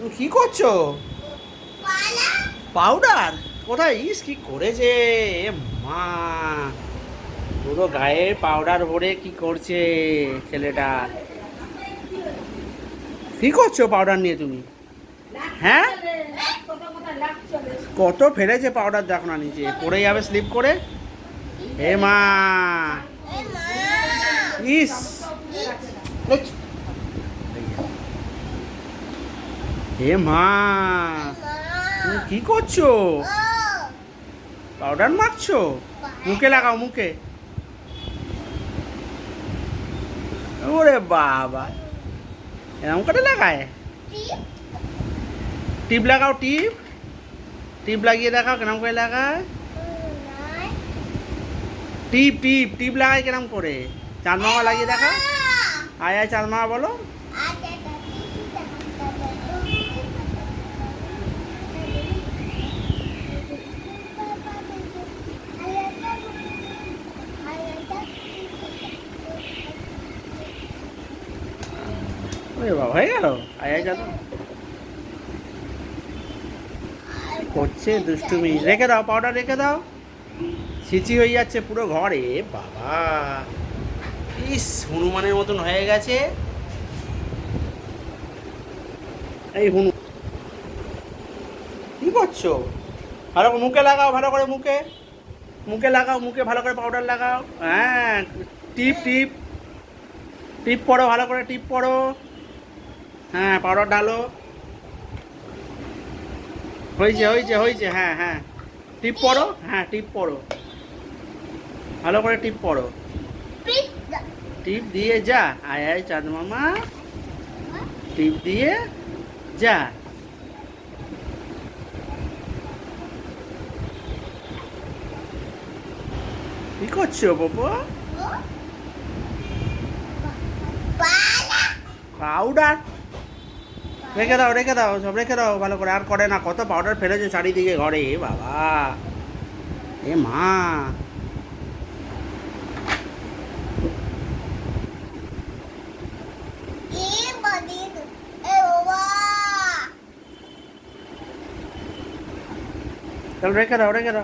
তুমি কি করছো? পাউডার কোথায়? ইস কি করেছে এ মা! পুরো গায়ে পাউডার ভরে কি করছে ছেলেটা? কি করছো পাউডার নিয়ে তুমি? হ্যাঁ, কত ফেলেছে পাউডার দেখো না, নিচে পড়ে যাবে স্লিপ করে। হে মা! ইস! হে মা! তুমি কি করছো? পাউডার মাখছো? মুখে লাগাও, মুখে। ওরে বাবা, এরকম করে লাগায়? টিপ লাগাও, টিপ। টিপ লাগিয়ে দেখাও কেরম করে লাগায়। টিপ টিপ টিপ লাগায় কেরম করে? চাঁদ মামা লাগিয়ে দেখা। আয় আয় চাঁদ মামা বলো। ওরে বাবা, হয়ে গেল। আয় আয় চাঁদ মামা করছে দুষ্টুমি। রেখে দাও, পাউডার রেখে দাও। ছিচি হয়ে যাচ্ছে পুরো ঘরে বাবা। ইস, হনুমানের মতন হয়ে গেছে এই হনু। কি করছো? ভালো করে মুখে লাগাও, ভালো করে মুখে। মুখে লাগাও, মুখে ভালো করে পাউডার লাগাও। হ্যাঁ, টিপ টিপ টিপ পড়ো, ভালো করে টিপ পড়ো। হ্যাঁ, পাউডার ঢালো। হয়েছে হয়েছে হয়েছে, হ্যাঁ হ্যাঁ। টিপ পড়ো, হ্যাঁ টিপ পড়ো, ভালো করে টিপ পড়ো। টিপ দিয়ে যা। আয় আয় চাঁদ মামা, টিপ দিয়ে যা। কি করছো বাবু? পাউডার রেখে দাও, রেখে দাও, সব রেখে দাও ভালো করে। আর করে না, কত পাউডার ফেলেছে চারিদিকে ঘরে এ বাবা। এ মা! চল রেখে দাও, রেখে দাও।